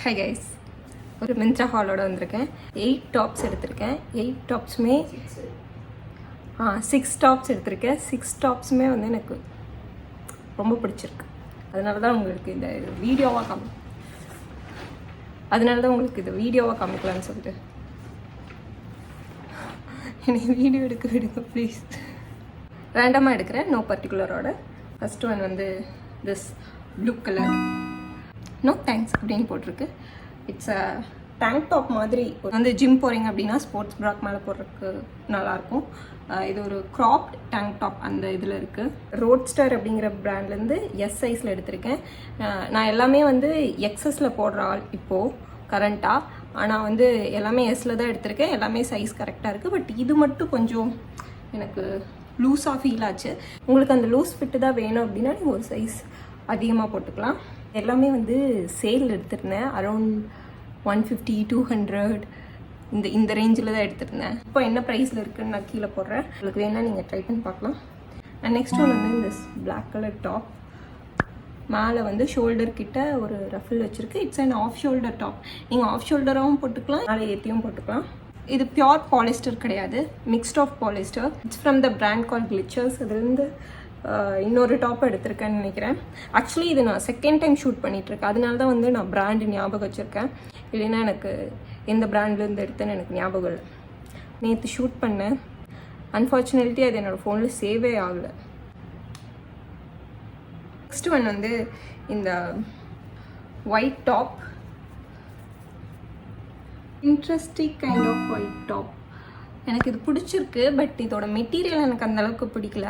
Hi guys, ஒரு மிந்த்ரா ஹாலோட வந்திருக்கேன். 8 டாப்ஸ் எடுத்திருக்கேன். 8 டாப்ஸுமே 6 டாப்ஸ் எடுத்திருக்கேன். 6 டாப்ஸுமே வந்து எனக்கு ரொம்ப பிடிச்சிருக்கு. அதனால தான் உங்களுக்கு இந்த வீடியோவாக காமிக்கலான்னு சொல்லிட்டு எனக்கு வீடியோ எடுக்க விடுங்க ப்ளீஸ். ரேண்டமாக எடுக்கிறேன், நோ பர்டிகுலரோட. ஃபஸ்ட்டு ஒன் வந்து this blue colour, no thanks அப்படின்னு போட்டிருக்கு. இட்ஸ் அ டேங்க் டாப் மாதிரி. வந்து ஜிம் போகிறீங்க அப்படின்னா ஸ்போர்ட்ஸ் ப்ராக் மேலே போடுறதுக்கு நல்லாயிருக்கும். இது ஒரு க்ராப்ட் டேங்க் டாப் அந்த இதில் இருக்குது. ரோட்ஸ்டர் அப்படிங்கிற ப்ராண்ட்லேருந்து எஸ் சைஸில் எடுத்திருக்கேன். நான் எல்லாமே வந்து எக்ஸஸில் போடுற ஆள் இப்போது கரண்ட்டாக. ஆனால் வந்து எல்லாமே எஸ்ஸில் தான் எடுத்திருக்கேன். எல்லாமே சைஸ் கரெக்டாக இருக்குது. பட் இது மட்டும் கொஞ்சம் எனக்கு லூஸாக ஃபீல் ஆச்சு. உங்களுக்கு அந்த லூஸ் ஃபிட்டு தான் வேணும் அப்படின்னா நீங்கள் ஒரு சைஸ் அதிகமாக போட்டுக்கலாம். எல்லாமே வந்து சேல் எடுத்திருந்தேன். அரௌண்ட் 150 200 இந்த ரேஞ்சில் தான் எடுத்திருந்தேன். இப்போ என்ன ப்ரைஸில் இருக்குதுன்னு நான் கீழே போடுறேன். உங்களுக்கு வேணால் நீங்கள் ட்ரை பண்ணி பார்க்கலாம். அண்ட் நெக்ஸ்ட் ஒன் வந்து இந்த பிளாக் கலர் டாப். மேலே வந்து ஷோல்டர் கிட்ட ஒரு ரஃபில் வச்சுருக்கு. It's and off shoulder top. நீங்கள் ஆஃப் ஷோல்டராகவும் போட்டுக்கலாம், மேலே ஏற்றியும் போட்டுக்கலாம். இது பியோர் பாலிஸ்டர் கிடையாது, mixed of polyester. It's from the brand கால் கிளிச்சர்ஸ். இதுலேருந்து இன்னொரு டாப் எடுத்திருக்கேன்னு நினைக்கிறேன். ஆக்சுவலி இது நான் செகண்ட் டைம் ஷூட் பண்ணிகிட்ருக்கேன். அதனால தான் வந்து நான் பிராண்டு ஞாபகம் வச்சுருக்கேன். இல்லைன்னா எனக்கு எந்த பிராண்ட்லேருந்து எடுத்தேன்னு எனக்கு ஞாபகம் இல்லை. நேற்று ஷூட் பண்ணேன். அன்ஃபார்ச்சுனேட்லி அது என்னோடய ஃபோனில் சேவே ஆகலை. நெக்ஸ்ட் ஒன் வந்து இந்த white top. Interesting kind of white top. எனக்கு இது பிடிச்சிருக்கு. பட் இதோட மெட்டீரியல் எனக்கு அந்தளவுக்கு பிடிக்கல.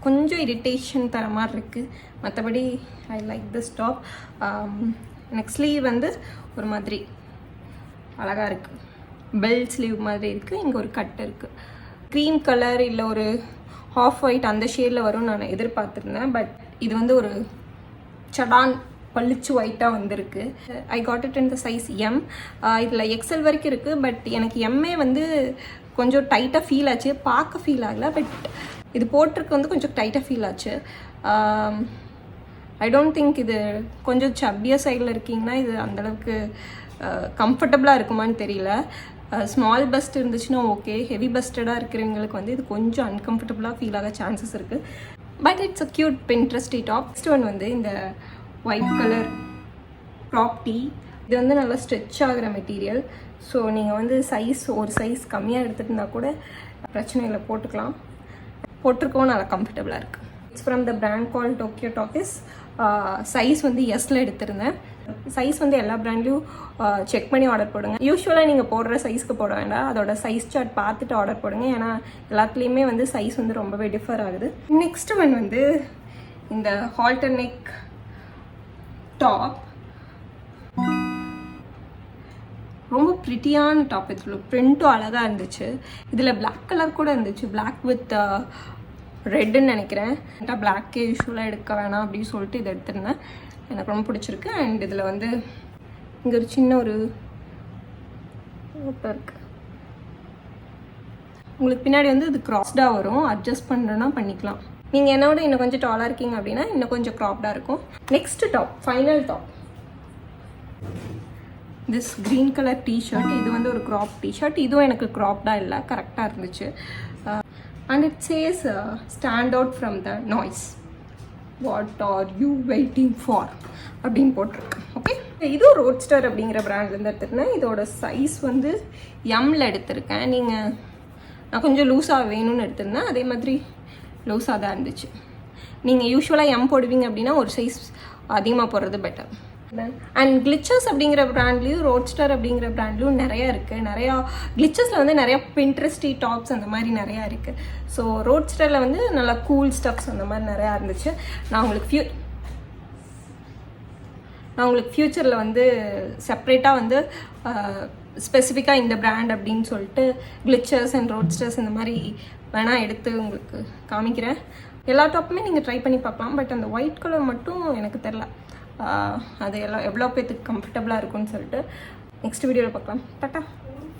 கொஞ்சம் இரிட்டேஷன் தர மாதிரி இருக்குது. மற்றபடி ஐ லைக் திஸ் டாப். எனக்கு ஸ்லீவ் வந்து ஒரு மாதிரி அழகாக இருக்குது. பெல்ட் ஸ்லீவ் மாதிரி இருக்குது. இங்கே ஒரு கட் இருக்குது. க்ரீம் கலர் இல்லை ஒரு ஆஃப் ஒயிட் அந்த ஷேடில் வரும் நான் எதிர்பார்த்துருந்தேன். பட் இது வந்து ஒரு சடான் பளிச்சு ஒயிட்டாக வந்திருக்கு. I got it in the size M. இதில் எக்ஸல் வரைக்கும் இருக்குது. பட் எனக்கு எம்ஏ வந்து கொஞ்சம் டைட்டாக ஃபீல் ஆச்சு. பார்க்க ஃபீல் ஆகலை. பட் இது போட்டிருக்கு வந்து கொஞ்சம் டைட்டாக ஃபீல் ஆச்சு. ஐ டோன்ட் திங்க் இது கொஞ்சம் சப்பியாக சைடில் இருக்கீங்கன்னா இது அந்தளவுக்கு கம்ஃபர்டபுளாக இருக்குமான்னு தெரியல. ஸ்மால் பஸ்ட் இருந்துச்சுன்னா ஓகே. ஹெவி பஸ்டடாக இருக்கிறவங்களுக்கு வந்து இது கொஞ்சம் அன்கம்ஃபர்டபுளாக ஃபீல் ஆக சான்சஸ் இருக்குது. But it's a cute pinteresty top. Next one வந்து இந்த ஒயிட் கலர் க்ராப் டீ. இது வந்து நல்லா ஸ்ட்ரெச் ஆகிற மெட்டீரியல். ஸோ நீங்கள் வந்து ஒரு சைஸ் கம்மியாக எடுத்துகிட்டு இருந்தால் கூட பிரச்சனை இல்லை, போட்டுக்கலாம். போட்டிருக்கவும் நல்லா கம்ஃபர்டபுளாக இருக்குது. It's from the brand call Tokyo talkies. Size வந்து எஸ்ஸில் எடுத்திருந்தேன். சைஸ் வந்து எல்லா பிராண்ட்லேயும் செக் பண்ணி ஆர்டர் போடுங்க. யூஸ்வலாக நீங்கள் போடுற சைஸ்க்கு போட வேண்டாம், அதோட சைஸ் சார்ட் பார்த்துட்டு ஆர்டர் போடுங்க. ஏன்னா எல்லாத்துலேயுமே வந்து சைஸ் வந்து ரொம்பவே டிஃபர் ஆகுது. நெக்ஸ்ட் ஒன் வந்து இந்த ஹால்டர் நெக் டாப். ரொம்ப ப்ரிட்டியான டாப். இதில் ப்ரிண்ட்டும் அழகாக இருந்துச்சு. இதில் பிளாக் கலர் கூட இருந்துச்சு, பிளாக் வித் ரெட்டுன்னு நினைக்கிறேன். பிளாக்கே யூஸ்வலாக எடுக்க வேணாம் அப்படின்னு சொல்லிட்டு இதை எடுத்திருந்தேன். எனக்கு ரொம்ப பிடிச்சிருக்கு. அண்ட் இதில் வந்து இங்கே ஒரு சின்ன ஒரு ஓப்பை இருக்குது. உங்களுக்கு பின்னாடி வந்து இது க்ராஸ்டாக வரும். அட்ஜஸ்ட் பண்ணுறோன்னா பண்ணிக்கலாம். நீங்கள் என்னோட இன்னும் கொஞ்சம் டாலாக இருக்கீங்க அப்படின்னா இன்னும் கொஞ்சம் க்ராப்டாக இருக்கும். Next top, final top. This green colour T-shirt. இது வந்து ஒரு க்ராப் டிஷர்ட். இதுவும் எனக்கு க்ராப்டாக இல்லை, கரெக்டாக இருந்துச்சு. And it chase stand out from the noise, what are you waiting for அப்படின்னு போட்டிருக்கு. ஓகே, இதுவும் ரோட்ஸ்டர் அப்படிங்கிற பிராண்ட்லேருந்து எடுத்துருக்கேன். இதோட சைஸ் வந்து எம்மில் எடுத்திருக்கேன். நான் கொஞ்சம் லூஸாக வேணும்னு எடுத்திருந்தேன். அதே மாதிரி லூஸாக தான் இருந்துச்சு. நீங்கள் யூஸ்வலாக எம் போடுவீங்க அப்படின்னா ஒரு சைஸ் அதிகமாக போடுறது பெட்டர். அண்ட் கிளிச்சர்ஸ் அப்படிங்கிற பிராண்ட்லேயும் ரோட்ஸ்டர் அப்படிங்கிற பிராண்ட்லேயும் நிறையா இருக்குது. நிறையா கிளிச்சர்ஸில் வந்து நிறையா பின்ட்ரெஸ்டி டாப்ஸ் அந்த மாதிரி நிறையா இருக்குது. ஸோ ரோட்ஸ்டரில் வந்து நல்லா கூல் ஸ்டப்ஸ் அந்த மாதிரி நிறையா இருந்துச்சு. நான் உங்களுக்கு ஃப்யூச்சரில் வந்து செப்ரேட்டாக வந்து ஸ்பெசிஃபிக்காக இந்த பிராண்ட் அப்படின்னு சொல்லிட்டு கிளிச்சர்ஸ் அண்ட் ரோட்ஸ்டர்ஸ் இந்த மாதிரி வேணால் எடுத்து உங்களுக்கு காமிக்கிறேன். எல்லா டாப்புமே நீங்கள் ட்ரை பண்ணி பார்க்கலாம். பட் அந்த ஒயிட் கலர் மட்டும் எனக்கு தெரில, அது எவ்வளோ பேத்துக்கு கம்ஃபர்டபுளாக இருக்கும்னு சொல்லிட்டு நெக்ஸ்ட் வீடியோவில் பார்க்கலாம். டாட்டா.